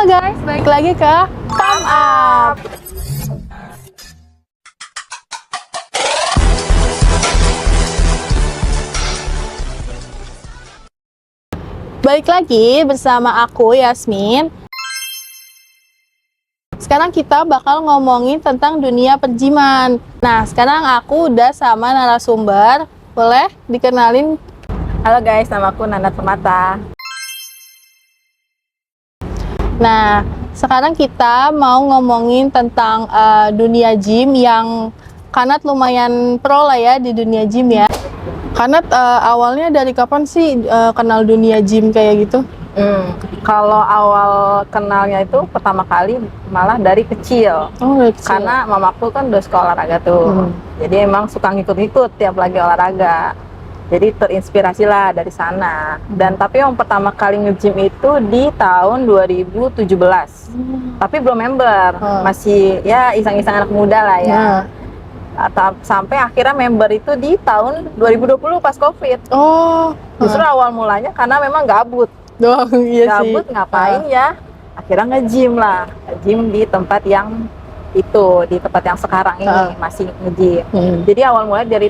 guys, balik lagi ke Come Up. Balik lagi bersama aku Yasmin. Sekarang kita bakal ngomongin tentang dunia perjiman. Nah, sekarang aku udah sama narasumber. Boleh dikenalin? Halo guys, nama aku Nanda Permata. Nah, sekarang kita mau ngomongin tentang dunia gym yang Kanat lumayan pro lah ya di dunia gym ya. Kanat awalnya dari kapan sih kenal dunia gym kayak gitu? Kalau awal kenalnya itu pertama kali malah dari kecil. Oh, dari kecil. Karena mamaku kan udah sekolah olahraga tuh. Jadi emang suka ngikut-ngikut tiap lagi olahraga. Jadi terinspirasi lah dari sana. Dan tapi yang pertama kali nge-gym itu di tahun 2017. Tapi belum member, masih ya iseng-iseng anak muda lah ya. Sampai akhirnya member itu di tahun 2020 pas COVID. Oh. Justru awal mulanya karena memang gabut. Iya sih. Gabut ngapain ya? Akhirnya nge-gym lah. Nge-gym di tempat yang itu, di tempat yang sekarang ini masih nge-gym. Jadi awal mulai dari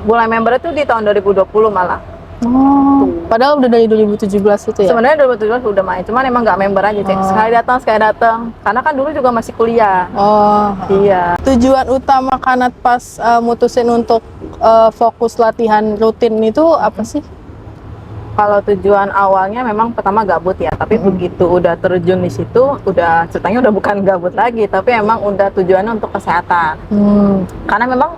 mulai member itu di tahun 2020 malah. Oh, padahal udah dari 2017 itu ya? Sebenarnya 2017 udah main, cuman emang nggak member aja, cek. Sekali datang. Karena kan dulu juga masih kuliah. Oh, iya. Tujuan utama Kanat pas mutusin untuk fokus latihan rutin itu apa sih? Kalau tujuan awalnya memang pertama gabut ya, tapi begitu udah terjun di situ, udah ceritanya udah bukan gabut lagi, tapi emang udah tujuannya untuk kesehatan. Karena memang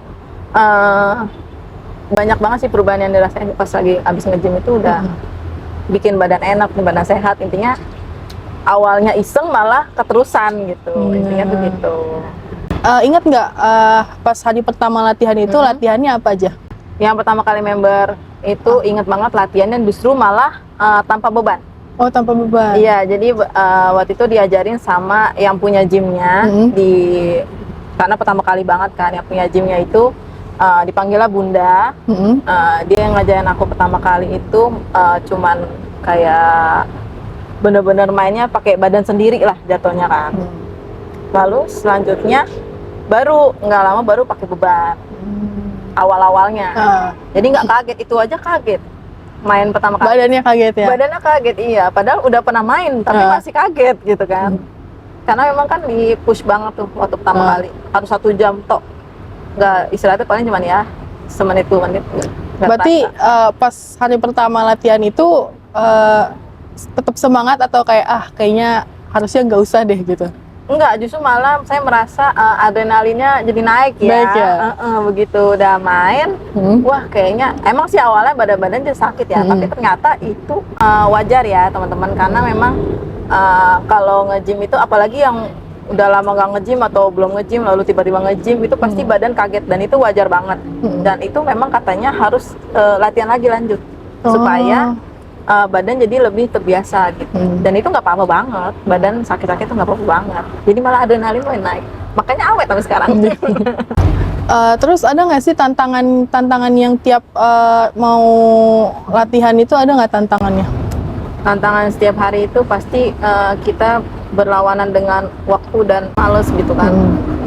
banyak banget sih perubahan yang dirasain pas lagi abis nge-gym itu udah bikin badan enak, badan sehat. Intinya awalnya iseng malah keterusan gitu. Intinya tuh gitu. Ingat nggak pas hari pertama latihan itu latihannya apa aja? Yang pertama kali member itu inget banget latihannya justru malah tanpa beban. Oh, tanpa beban. Iya, jadi waktu itu diajarin sama yang punya gymnya karena pertama kali banget kan yang punya gymnya itu dipanggilnya Bunda. Dia yang ngajarin aku pertama kali itu cuman kayak bener-bener mainnya pakai badan sendiri lah jatuhnya kan. Lalu selanjutnya nggak lama baru pakai beban awal-awalnya. Jadi nggak kaget, itu aja kaget main pertama kali. Badannya kaget ya? Badannya kaget, iya. Padahal udah pernah main tapi masih kaget gitu kan. Karena memang kan di push banget tuh waktu pertama kali, harus 1 jam tok. Nggak, istirahatnya paling cuma ya semenit 2 menit. Berarti pas hari pertama latihan itu tetap semangat atau kayak kayaknya harusnya nggak usah deh gitu? Enggak, justru malah saya merasa adrenalinnya jadi naik ya. Baik ya? Begitu udah main, wah kayaknya emang sih awalnya badan-badan jadi sakit ya, tapi ternyata itu wajar ya teman-teman, karena memang kalau nge-gym itu apalagi yang udah lama nggak nge-gym atau belum nge-gym lalu tiba-tiba nge-gym itu pasti badan kaget, dan itu wajar banget. Dan itu memang katanya harus latihan lagi lanjut supaya badan jadi lebih terbiasa gitu. Dan itu nggak apa-apa banget, badan sakit-sakit itu nggak apa-apa banget, jadi malah adrenalin main naik, makanya awet sampai sekarang. Terus ada nggak sih tantangan yang tiap mau latihan itu, ada nggak tantangannya? Tantangan setiap hari itu pasti kita berlawanan dengan waktu dan males gitu kan.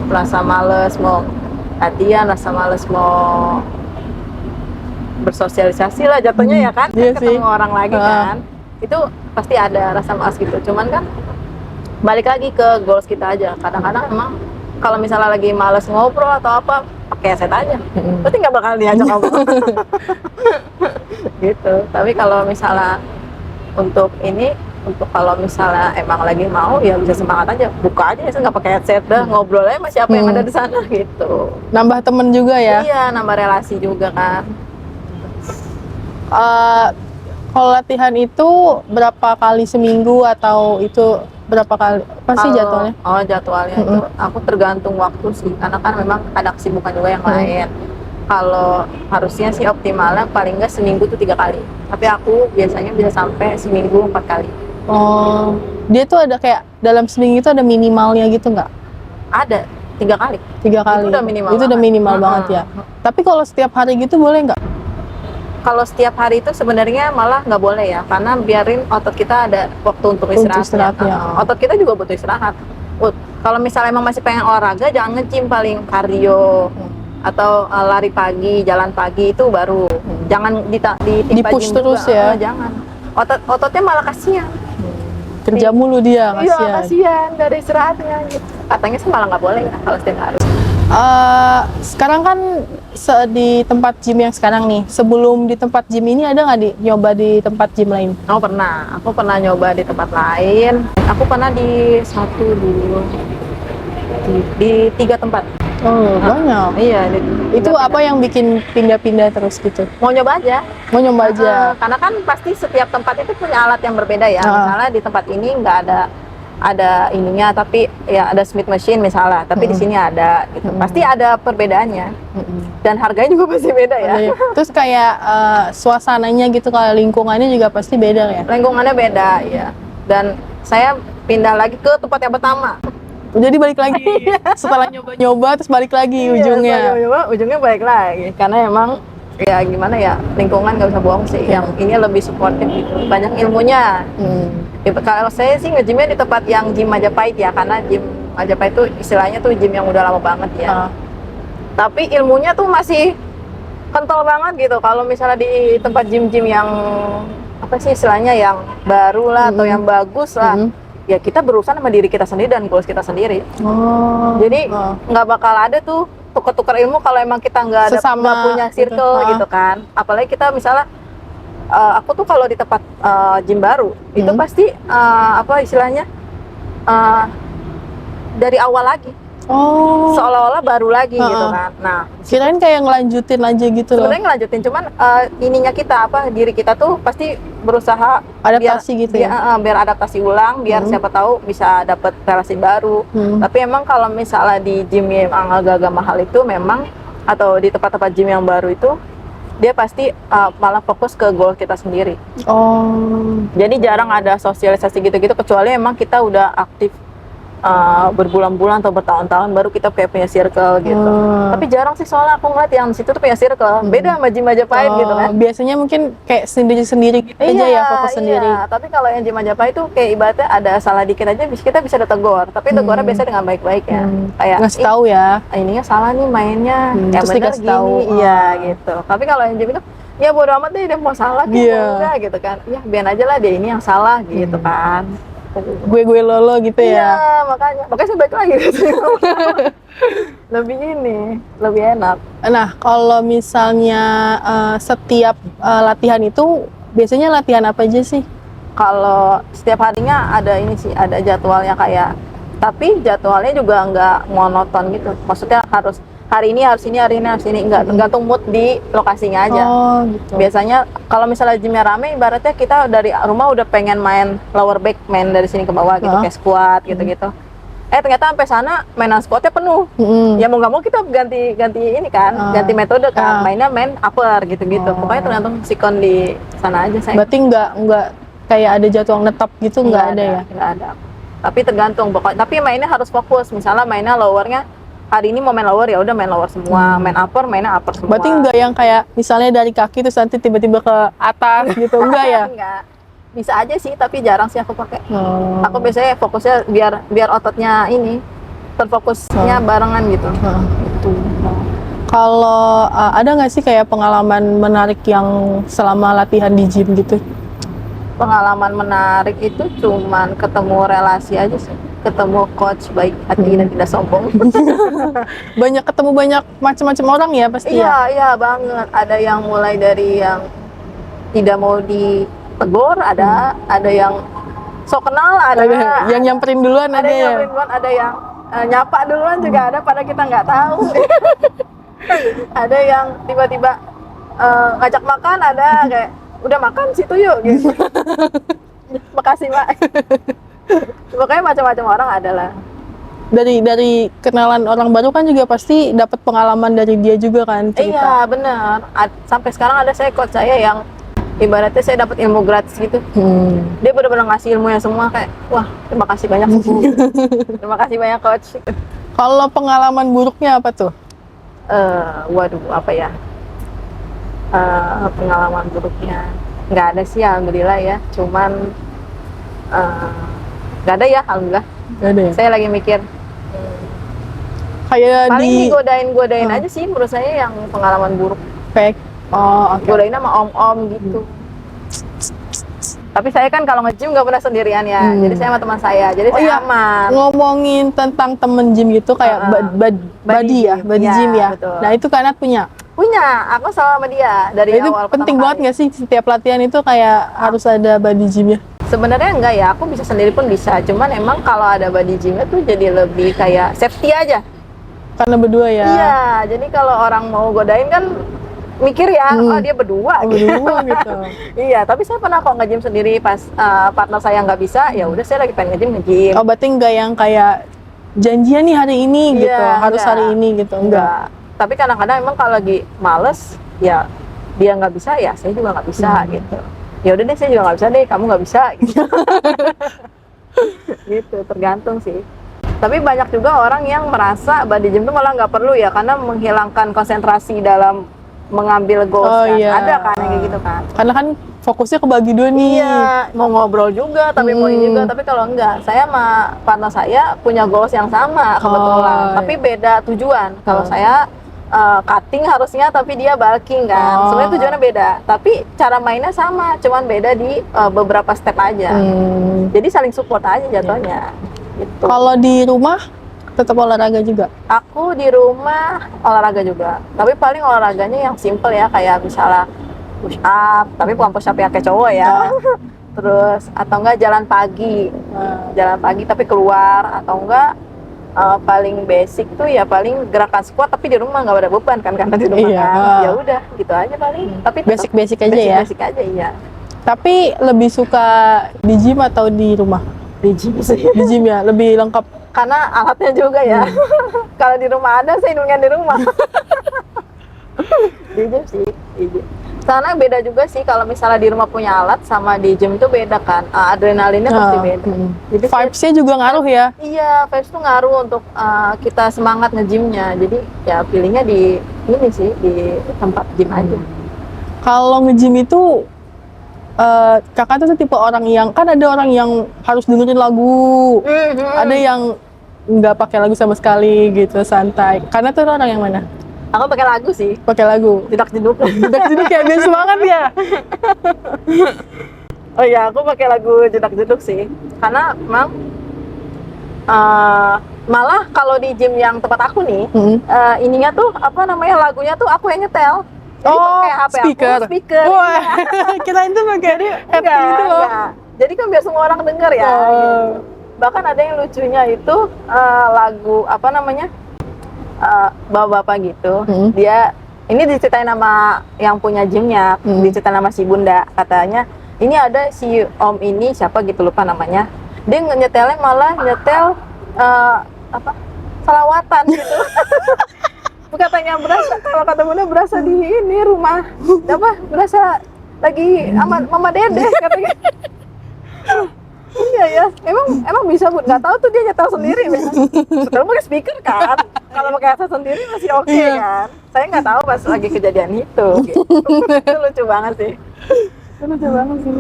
Rasa males mau latihan, rasa males mau bersosialisasi lah jatuhnya ya kan. Iya ketemu sih. orang lagi kan. Itu pasti ada rasa males gitu. Cuman kan balik lagi ke goals kita aja. Kadang-kadang emang kalau misalnya lagi males ngobrol atau apa, pakai headset aja. Berarti nggak bakal diajak ngobrol. Gitu. Tapi kalau misalnya untuk kalau misalnya emang lagi mau ya bisa semangat aja, buka aja ya, nggak pakai headset dah, ngobrol aja sama siapa yang ada di sana gitu. Nambah temen juga ya? Iya, nambah relasi juga kan. Kalau latihan itu berapa kali seminggu atau itu berapa kali? Apa sih jadwalnya? Oh, jadwalnya itu aku tergantung waktu sih, karena kan memang ada kesibukan juga yang lain. Kalau harusnya sih optimalnya paling nggak seminggu tuh 3 kali, tapi aku biasanya bisa sampai seminggu 4 kali. Oh, dia tuh ada kayak dalam seminggu itu ada minimalnya gitu nggak? Ada 3 kali. 3 kali. Itu udah minimal. Itu udah minimal banget ya. Tapi kalau setiap hari gitu boleh nggak? kalau setiap hari itu sebenarnya malah nggak boleh ya, karena biarin otot kita ada waktu untuk istirahatnya. Otot kita juga butuh istirahat. Kalau misalnya emang masih pengen olahraga, jangan nge-gym, paling kardio atau lari pagi, jalan pagi itu baru. Jangan di-push terus ya. Jangan. Ototnya malah kasihan. Kerja mulu dia, kasihan. Iya, kasihan dari istirahatnya gitu. Katanya sih malah nggak boleh ya kalau setiap hari. Sekarang kan di tempat gym yang sekarang nih, sebelum di tempat gym ini ada nggak nyoba di tempat gym lain? Oh pernah, aku pernah nyoba di tempat lain. Aku pernah di 3 tempat. Oh banyak. Iya. Itu apa yang bikin pindah-pindah terus gitu? Mau nyoba aja. Mau nyoba aja. Karena kan pasti setiap tempat itu punya alat yang berbeda ya. Misalnya di tempat ini nggak ada ininya, tapi ya ada Smith machine misalnya, tapi di sini ada gitu. Pasti ada perbedaannya. Dan harganya juga pasti beda ya. Terus kayak suasananya gitu, kalau lingkungannya juga pasti beda ya. Lingkungannya beda ya. Dan saya pindah lagi ke tempat yang pertama. Jadi balik lagi setelah nyoba-nyoba terus balik lagi ujungnya. Ujungnya balik lagi karena emang ya gimana ya, lingkungan nggak bisa bohong sih. Yang ini lebih supportive gitu, banyak ilmunya. Kalau saya sih nge-gymnya di tempat yang gym Majapahit ya, karena gym Majapahit itu istilahnya tuh gym yang udah lama banget ya. Tapi ilmunya tuh masih kental banget gitu. Kalau misalnya di tempat gym-gym yang apa sih istilahnya, yang baru lah atau yang bagus lah, ya kita berurusan sama diri kita sendiri dan goals kita sendiri. Jadi nggak bakal ada tuh tukar-tukar ilmu kalau emang kita nggak punya circle gitu kan. Apalagi kita misalnya aku tuh kalau di tempat gym baru itu pasti apa istilahnya dari awal lagi. Seolah-olah baru lagi gitu kan. Nah, kirain kayak ngelanjutin aja gitu loh. Sebenarnya ngelanjutin, cuman ininya kita diri kita tuh pasti berusaha adaptasi gitu ya. Biar adaptasi ulang, biar siapa tahu bisa dapat relasi baru. Tapi emang kalau misalnya di gym yang agak-agak mahal itu memang, atau di tempat-tempat gym yang baru itu, dia pasti malah fokus ke goal kita sendiri. Jadi jarang ada sosialisasi gitu-gitu, kecuali emang kita udah aktif berbulan-bulan atau bertahun-tahun baru kita kayak punya circle gitu. Tapi jarang sih, soalnya aku ngeliat yang situ tuh punya circle. Beda sama gym Majapahit gitu kan. Biasanya mungkin kayak sendiri-sendiri aja ya, fokus sendiri. Tapi kalau yang gym Majapahit tuh kayak ibaratnya ada salah dikit aja kita bisa ditegur. Tapi tegurnya biasanya dengan baik-baik ya. Kayak ngasih tahu ya. Ininya salah nih mainnya. Yang benar gini. Iya gitu. Tapi kalau yang gym itu ya bodo amat deh, dia mau salah gitu enggak gitu kan. Ya biar aja lah dia ini yang salah gitu kan. Gue lolo gitu ya. Iya, makanya saya balik lagi lebih enak. Nah, kalau misalnya setiap latihan itu biasanya latihan apa aja sih? Kalau setiap harinya ada ini sih, ada jadwalnya kayak, tapi jadwalnya juga nggak monoton gitu. Maksudnya harus hari ini harus ini, hari ini harus ini, enggak, tergantung mood di lokasinya aja. Gitu. Biasanya kalau misalnya gymnya rame, ibaratnya kita dari rumah udah pengen main lower back, main dari sini ke bawah gitu, kayak squat gitu-gitu. Ternyata sampai sana mainan squatnya penuh. Ya mau nggak mau kita ganti ini kan, ganti metode kan, mainnya main upper gitu-gitu. Pokoknya tergantung sikon di sana aja saya. Berarti nggak kayak ada jadwal netap gitu, nggak ada ya? Nggak ada. Tapi tergantung pokoknya. Tapi mainnya harus fokus. Misalnya mainnya lowernya, hari ini mau main lower ya udah main lower semua, main upper mainnya upper semua. Berarti enggak yang kayak misalnya dari kaki terus nanti tiba-tiba ke atas gitu, enggak ya? Enggak. Bisa aja sih, tapi jarang sih aku pakai. Aku biasanya fokusnya biar ototnya ini terfokusnya barengan gitu. Gitu. Kalau ada nggak sih kayak pengalaman menarik yang selama latihan di gym gitu? Pengalaman menarik itu cuman ketemu relasi aja sih. Ketemu coach baik hati dan tidak sombong. Ketemu banyak macam-macam orang ya pasti. Iya banget. Ada yang mulai dari yang tidak mau ditegur, ada yang sok kenal, ada yang nyamperin duluan, ada yang nyapa duluan juga ada, pada kita nggak tahu. Ada yang tiba-tiba ngajak makan, ada kayak udah makan situ yuk gitu. Makasih Pak. Pokoknya macam-macam orang adalah. Dari kenalan orang baru kan juga pasti dapat pengalaman dari dia juga kan, cerita. Iya benar. Sampai sekarang ada coach saya yang ibaratnya saya dapat ilmu gratis gitu. Dia benar-benar ngasih ilmunya semua, kayak wah terima kasih banyak. Terima kasih banyak coach. Kalau pengalaman buruknya apa tuh? Waduh apa ya? pengalaman buruknya nggak ada sih, alhamdulillah ya. Cuman nggak ada ya, alhamdulillah. Gak ada ya? Saya lagi mikir Kayak paling di digodain aja sih menurut saya yang pengalaman buruk. kayak oh oke. Godain sama om-om gitu. Tapi saya kan kalau nge-gym nggak pernah sendirian ya, jadi saya sama teman saya, jadi saya iya. aman. Ngomongin tentang temen gym gitu kayak body ya, body Iya, gym ya. betul. Nah itu Kanat punya. Punya, aku sama dia dari Itu awal penting pertama banget kali. nggak sih setiap latihan itu kayak harus ada body gymnya? Sebenarnya enggak ya, aku bisa sendiri pun bisa. Cuman emang kalau ada body gymnya tuh jadi lebih kayak safety aja. Karena berdua ya. Iya, jadi kalau orang mau godain kan mikir ya, oh dia berdua. Oh, gitu. berdua gitu. Iya, tapi saya pernah kok nge-gym sendiri pas partner saya nggak bisa, ya udah saya lagi pengen nge-gym. Oh berarti nggak yang kayak janjian nih hari ini gitu, Iya, harus enggak. hari ini gitu, enggak. Tapi kadang-kadang emang kalau lagi males, ya dia nggak bisa, ya saya juga nggak bisa gitu. Ya udah deh, saya juga nggak bisa deh, kamu nggak bisa gitu. Gitu, tergantung sih. Tapi banyak juga orang yang merasa body gym itu malah nggak perlu ya, karena menghilangkan konsentrasi dalam mengambil goals Oh, kan. iya. Ada kan yang kayak gitu kan. Karena kan fokusnya kebagi dua nih. Iya, mau ngobrol juga, tapi mau ini juga. Tapi kalau enggak, saya sama partner saya punya goals yang sama kebetulan, Oh, tapi beda tujuan. Kalau saya cutting harusnya, tapi dia bulking kan. Oh. Sebenarnya tujuannya beda, tapi cara mainnya sama, cuman beda di beberapa step aja. Jadi saling support aja jatuhnya. Gitu. Kalau di rumah tetap olahraga juga. Aku di rumah olahraga juga, tapi paling olahraganya yang simple ya, kayak misalnya push up, tapi bukan push up yang kayak cowok ya. Terus atau enggak jalan pagi, tapi keluar, atau enggak paling basic tuh ya paling gerakan squat tapi di rumah nggak ada beban kan, karena di rumah Iya. kan. Ya udah gitu aja paling. Tapi tetap Basic-basic aja ya. Basic aja iya. Tapi lebih suka di gym atau di rumah? Di gym sih. Di gym ya, lebih lengkap. Karena alatnya juga ya. Kalau di rumah ada, saya nungguin di rumah. Di gym sih, di gym. Karena beda juga sih kalau misalnya di rumah punya alat sama di gym itu beda kan. Adrenalinnya pasti beda. Jadi Vibes-nya juga ngaruh ya. iya, vibes tuh ngaruh untuk kita semangat nge-gymnya. Jadi ya pilihnya di ini sih, di tempat gym aja. Kalau nge-gym itu kakak tuh tipe orang yang, kan ada orang yang harus dengerin lagu, ada yang nggak pakai lagu sama sekali gitu, santai. Karena tuh orang yang mana? Aku pakai lagu sih, Pakai lagu. jedak jeduk. Jadi kayak biar semangat ya. Oh iya, aku pakai lagu jedak jeduk sih. Karena memang malah kalau di gym yang tempat aku nih, ininya tuh apa namanya, lagunya tuh aku yang nyetel. Jadi pakai HP speaker. aku, speaker. Wah, kirain tuh pakai headphone Enggak, gitu loh. enggak. Jadi kan biar semua orang denger ya. Gitu. Bahkan ada yang lucunya itu lagu apa namanya, bapak-bapak gitu. Dia ini diceritain nama yang punya gymnya, diceritain nama si bunda. Katanya ini ada si om ini siapa gitu, lupa namanya. Dia nyetelnya malah nyetel apa, salawatan gitu. Katanya berasa, kalau kata bunda berasa di ini rumah apa, berasa lagi sama mama dede katanya. Iya ya, emang bisa Bu, nggak tahu tuh dia nyetel sendiri ya. Sekarang pakai speaker kan, kalau pakai headset sendiri masih oke kan. Saya nggak tahu pas lagi kejadian itu. Gitu. Itu lucu banget sih. Itu lucu banget sih.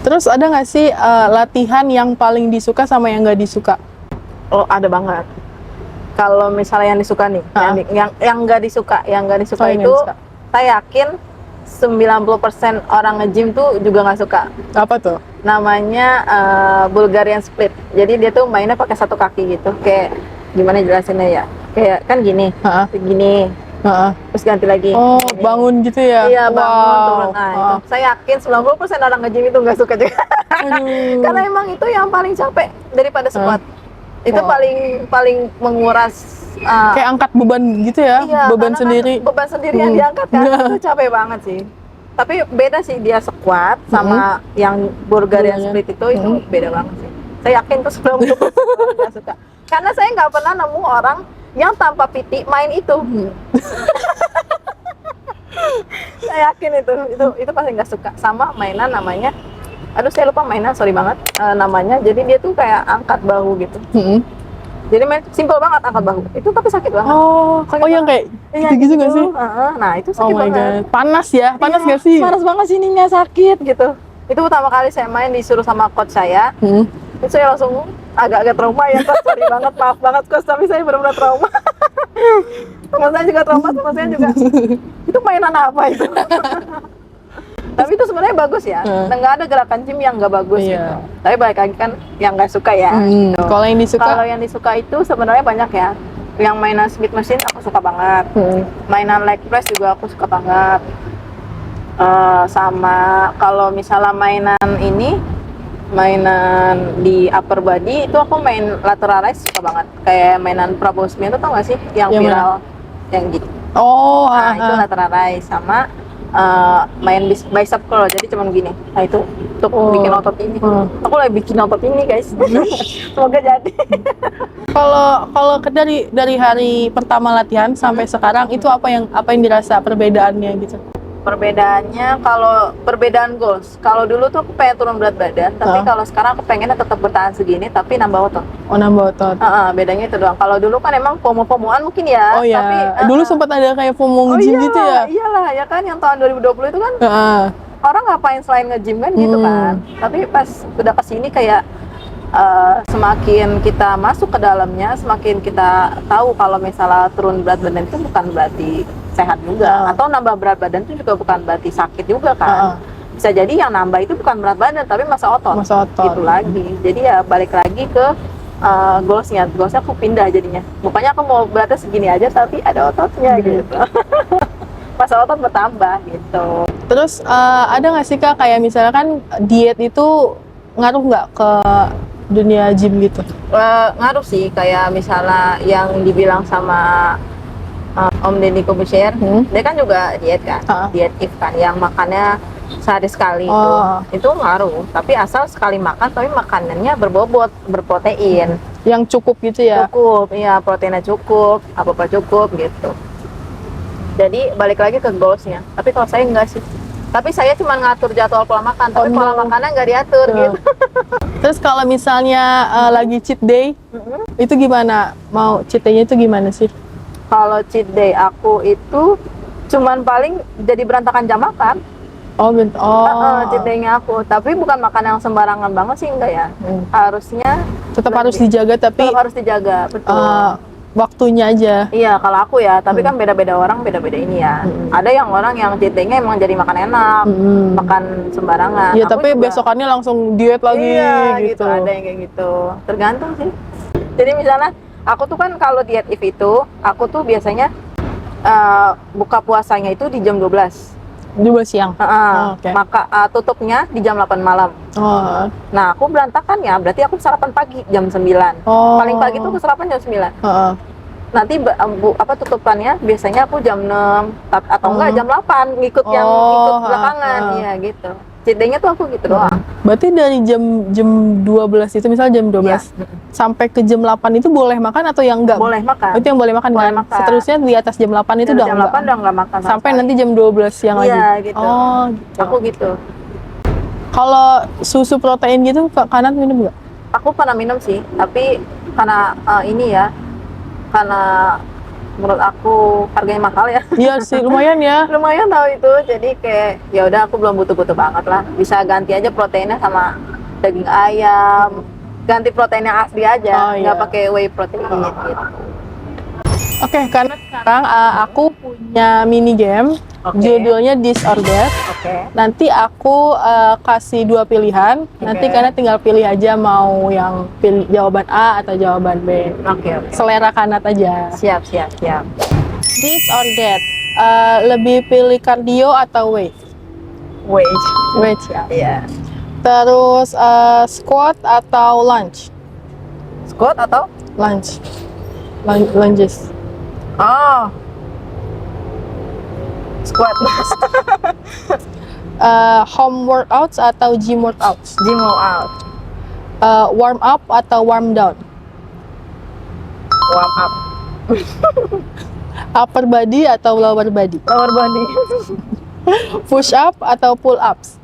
Terus ada nggak sih latihan yang paling disuka sama yang nggak disuka? Oh ada banget. Kalau misalnya yang disuka nih, yang nggak disuka, Oh, yang itu nggak disuka. saya yakin 90% orang nge-gym tuh juga nggak suka. Apa tuh? Namanya Bulgarian split. Jadi dia tuh mainnya pakai satu kaki gitu. Kayak gimana jelasinnya ya? Kayak kan gini, gini, terus ganti lagi. Oh, gini. Bangun gitu ya? Iya, bangun turun. Nah, itu. Wow. Saya yakin 90% orang nge-gym itu nggak suka juga. Karena emang itu yang paling capek daripada squat. Itu paling menguras kayak angkat beban gitu ya? iya, Beban karena sendiri. kan beban sendiri yang diangkat kan. Itu capek banget sih. Tapi beda sih dia squat sama yang Bulgarian split itu beda banget sih. Saya yakin tuh 90% orang nggak suka. Karena saya nggak pernah nemu orang yang tanpa PT main itu. Saya yakin itu pasti nggak suka. Sama mainan namanya, aduh saya lupa mainan, sorry banget namanya. Jadi dia tuh kayak angkat bahu gitu. Jadi simple banget angkat bahu. Itu tapi sakit banget. Oh yang kayak Iya, gitu nggak sih? Nah, itu Oh sakit my banget. god, panas ya? Panas Iya, nggak sih? Panas banget sininya, sakit gitu. Itu pertama kali saya main disuruh sama coach saya. Itu saya langsung agak-agak trauma ya, coach. Sorry banget, maaf banget coach, tapi saya benar-benar trauma. Teman saya juga trauma, teman saya juga. Itu mainan apa itu? Tapi itu sebenarnya bagus ya. Nggak ada gerakan gym yang nggak bagus gitu. Tapi balik lagi kan yang nggak suka ya. Gitu. Kalau yang disuka? Kalau yang disuka itu sebenarnya banyak ya. Yang mainan Smith machine aku suka banget. Mainan leg press juga aku suka banget. Sama kalau misalnya mainan di upper body itu aku main lateral raise suka banget. Kayak mainan Prabowo Smith itu tau gak sih? Yang viral. Yang gitu. Oh, Nah, itu lateral raise sama main bicep curl, jadi cuman gini. Nah itu untuk bikin otot ini. Aku lagi bikin otot ini guys. Semoga jadi. Kalau dari hari pertama latihan sampai sekarang itu apa yang dirasa perbedaannya gitu? Perbedaannya, kalau perbedaan goals, kalau dulu tuh aku pengen turun berat badan, tapi kalau sekarang aku pengennya tetap bertahan segini tapi nambah otot. Oh, nambah otot. Bedanya itu doang. Kalau dulu kan emang FOMO-FOMOan mungkin ya. Oh iya, tapi, dulu sempat ada kayak FOMO nge-gym gitu ya? Iyalah, ya kan yang tahun 2020 itu kan orang ngapain selain nge-gym kan gitu kan. Tapi pas udah kesini kayak semakin kita masuk ke dalamnya, semakin kita tahu kalau misalnya turun berat badan itu bukan berarti sehat juga, atau nambah berat badan itu juga bukan berarti sakit juga kan. Bisa jadi yang nambah itu bukan berat badan tapi masa otot. Gitu lagi. Jadi ya balik lagi ke goalsnya aku pindah jadinya. Bukannya aku mau beratnya segini aja tapi ada ototnya gitu. Masa otot bertambah gitu. Terus ada nggak sih Kak kayak misalkan diet itu ngaruh nggak ke dunia gym gitu? Ngaruh sih, kayak misalnya yang dibilang sama Om Deddy Corbuzier, dia kan juga diet kan, diet if kan, yang makannya sehari sekali itu ngaruh. Tapi asal sekali makan, tapi makanannya berbobot, berprotein. Yang cukup gitu ya? Cukup, iya, proteinnya cukup, apa-apa cukup gitu. Jadi balik lagi ke goalsnya. Tapi kalau saya enggak sih. Tapi saya cuma ngatur jadwal pola makan, tapi pola makannya nggak diatur gitu. Terus kalau misalnya lagi cheat day, itu gimana? Mau cheat day-nya itu gimana sih? Kalau cheat day aku itu cuman paling jadi berantakan jam makan. Cheat day-nya aku, tapi bukan makan yang sembarangan banget sih, enggak ya. Harusnya tetap harus dijaga, tapi tetap harus dijaga, betul. Waktunya aja. Iya, kalau aku ya, tapi kan beda-beda orang, beda-beda ini ya. Ada yang orang yang cheat day-nya emang jadi makan enak, makan sembarangan. Iya, tapi juga besokannya langsung diet lagi gitu. Ada yang kayak gitu. Tergantung sih. Jadi misalnya aku tuh kan kalau diet if itu, aku tuh biasanya buka puasanya itu di jam 12. 12 siang? Okay. Maka tutupnya di jam 8 malam. Nah, aku berantakan ya, berarti aku sarapan pagi jam 9. Paling pagi tuh aku sarapan jam 9. Nanti tutupannya biasanya aku jam 6 atau enggak jam 8, ngikut belakangan ya gitu. Cheat day-nya tuh aku gitu doang. Berarti dari jam 12 itu, misalnya jam 12 sampai ke jam 8 itu boleh makan atau yang enggak? Boleh makan. Itu yang boleh makan, boleh kan? Makan. Seterusnya di atas jam 8 itu udah jam 8 udah enggak makan sampai nanti jam 12 siang lagi? Iya gitu. Gitu. Aku gitu. Kalau susu protein gitu, Kanat minum nggak? Aku pernah minum sih, tapi karena karena menurut aku harganya mahal ya. Iya sih, lumayan ya. Lumayan tahu itu, jadi kayak ya udah aku belum butuh banget lah. Bisa ganti aja proteinnya sama daging ayam, ganti protein yang asli aja, nggak pakai whey protein gitu. Oke, karena sekarang aku punya mini game, judulnya This or That. Nanti aku kasih 2 pilihan, nanti karena tinggal pilih aja mau yang jawaban A atau jawaban B. Selera Kanat aja. Siap. This or That, lebih pilih cardio atau weight? Weight ya. Iya. Terus squat atau lunge? Squat atau lunge? Lunges. Squat. Home workouts atau gym workouts? Gym workout. Warm up atau warm down? Warm up. Upper body atau lower body? Lower body. Push up atau pull ups?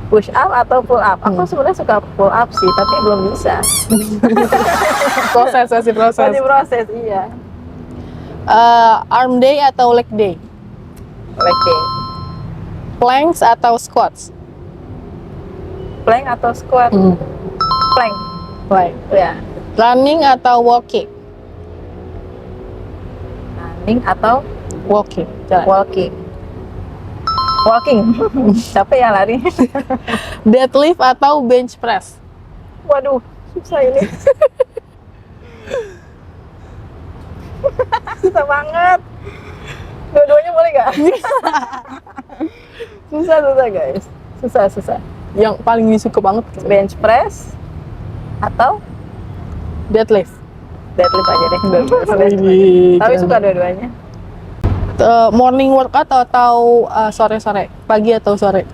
Push up atau pull up? Aku sebenarnya suka pull up sih, tapi belum bisa. Masih proses. Masih proses, iya. Arm day atau leg day? Leg day. Planks atau squats? Plank atau squat? Plank. Plank. Ya. Running atau walking? Running atau Walking. Jalan. walking? Walking. Capek ya lari. Deadlift atau bench press? Waduh, susah ini. Susah banget. Dua-duanya boleh gak? Susah guys. Susah. Yang paling disuka banget Bench press atau deadlift. deadlift aja deh. Widih, Tapi keren. suka dua-duanya. Morning workout atau sore-sore? Pagi atau sore?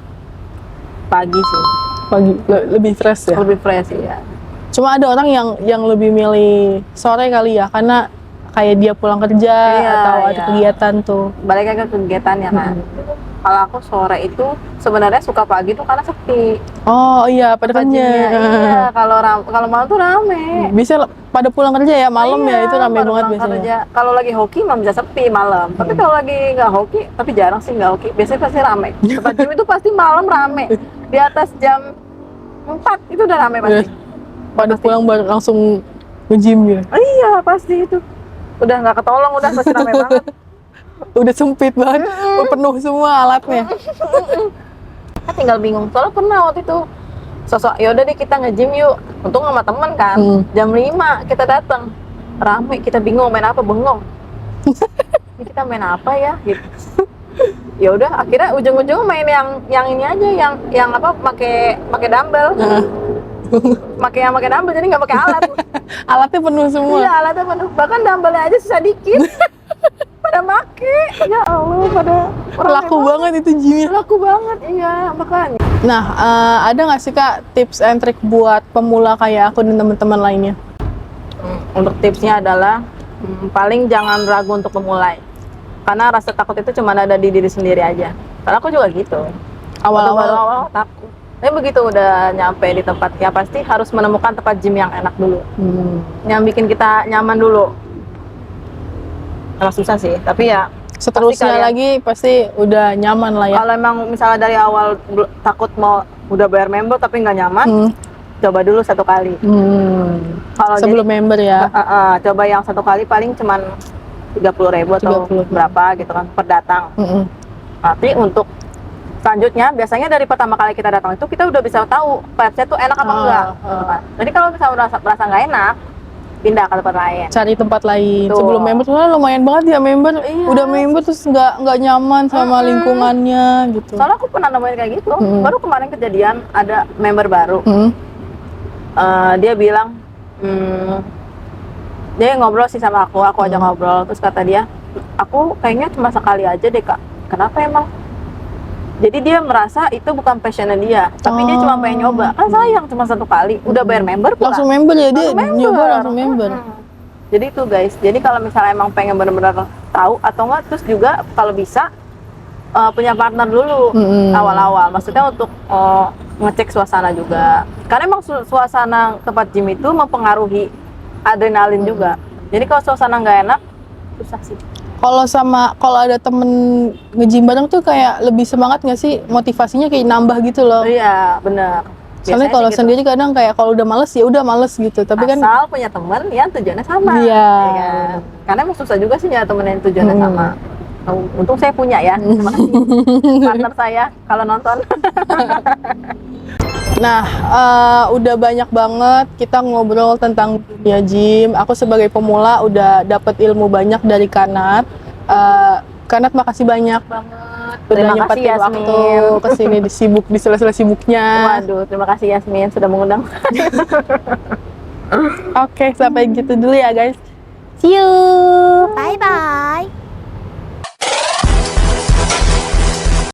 Pagi sih. Pagi. Lebih fresh ya? Lebih fresh ya. Cuma ada orang yang lebih milih sore kali ya, karena kayak dia pulang kerja Iya, atau ada iya. kegiatan tuh. Balik ke kegiatannya kan. Kalau aku sore itu sebenarnya suka pagi tuh karena sepi. Oh iya, pada kerja. Paginya, iya, kalau malam tuh rame. Bisa pada pulang kerja ya malam Iya, ya, itu rame pada banget pulang biasanya. kerja. Kalau lagi hoki mah bisa sepi malam. Tapi kalau lagi nggak hoki, tapi jarang sih nggak hoki. Biasanya pasti rame. Tempat gym itu pasti malam rame. Di atas jam 4 itu udah rame pasti. Pada pulang baru langsung nge-gym gitu. Iya pasti itu. Udah nggak ketolong, udah pasti rame banget. Udah sempit banget, penuh semua alatnya. Kan tinggal bingung. Soalnya pernah waktu itu sosok yaudah deh kita nge-gym yuk. Untung sama temen kan. Jam 5 kita datang. Rame, kita bingung main apa, bengong. Ini kita main apa ya gitu. Ya udah akhirnya ujung-ujungnya main yang ini aja, yang apa, pakai dumbbell. Pakai dumbbell jadi nggak pakai alat. Alatnya penuh semua. Iya, alatnya penuh. Bahkan dumbbellnya aja sisa dikit. Pada make. Ya Allah, pada Laku banget itu gymnya. Laku banget, iya, makanya. Nah, ada nggak sih Kak tips and trick buat pemula kayak aku dan teman-teman lainnya? Untuk tipsnya adalah paling jangan ragu untuk memulai. Karena rasa takut itu cuma ada di diri sendiri aja. Karena aku juga gitu. Awal-awal takut. Tapi begitu udah nyampe di tempat, ya pasti harus menemukan tempat gym yang enak dulu. Yang bikin kita nyaman dulu. Emang susah sih, tapi ya Seterusnya kalian- lagi pasti udah nyaman lah ya. kalau emang misalnya dari awal takut mau udah bayar member tapi nggak nyaman, coba dulu 1 kali. Kalau Sebelum member ya. coba yang 1 kali paling cuman 30.000 atau 30. berapa gitu kan per datang. Tapi untuk selanjutnya biasanya dari pertama kali kita datang itu kita udah bisa tahu website tuh enak apa enggak. Gitu kan. Jadi kalau misalnya udah merasa nggak enak, pindah ke tempat lain. Cari tempat lain. Betul. Sebelum member tuh lumayan banget ya member. Iya. Udah member terus nggak nyaman sama lingkungannya gitu. Soalnya aku pernah nemuin kayak gitu. Baru kemarin kejadian ada member baru. Dia bilang, dia ngobrol sih sama aku ajak ngobrol. Terus kata dia, aku kayaknya cuma sekali aja deh Kak. Kenapa emang? Jadi dia merasa itu bukan passionnya dia, tapi dia cuma pengen nyoba. Kan sayang cuma 1 kali, udah bayar member pula. Langsung member ya dia Langsung nyoba langsung member. Jadi itu guys, jadi kalau misalnya emang pengen benar-benar tahu atau enggak, terus juga kalau bisa punya partner dulu awal-awal. Maksudnya untuk ngecek suasana juga. Karena emang suasana tempat gym itu mempengaruhi adrenalin juga. Jadi kalau suasana nggak enak, susah sih. Kalau ada temen nge-gym bareng tuh kayak lebih semangat nggak sih? Motivasinya kayak nambah gitu loh. Iya, benar. Soalnya Biasanya kalau sih gitu. sendiri kadang kayak kalau udah males ya udah males gitu. Tapi kan Asal punya temen yang tujuannya sama. Iya. Ya kan? Karena emang susah juga sih nyari temen yang tujuannya sama. Untung saya punya ya. Terima kasih partner saya kalau nonton. Nah, udah banyak banget kita ngobrol tentang dunia gym. Aku sebagai pemula udah dapet ilmu banyak dari Kanat. Kanat makasih banyak banget udah Terima nyempetin kasih, waktu Yasmin. kesini di sela-sela sibuknya. Waduh, terima kasih Yasmin sudah mengundang. Oke, sampai gitu dulu ya guys. See you. Bye bye.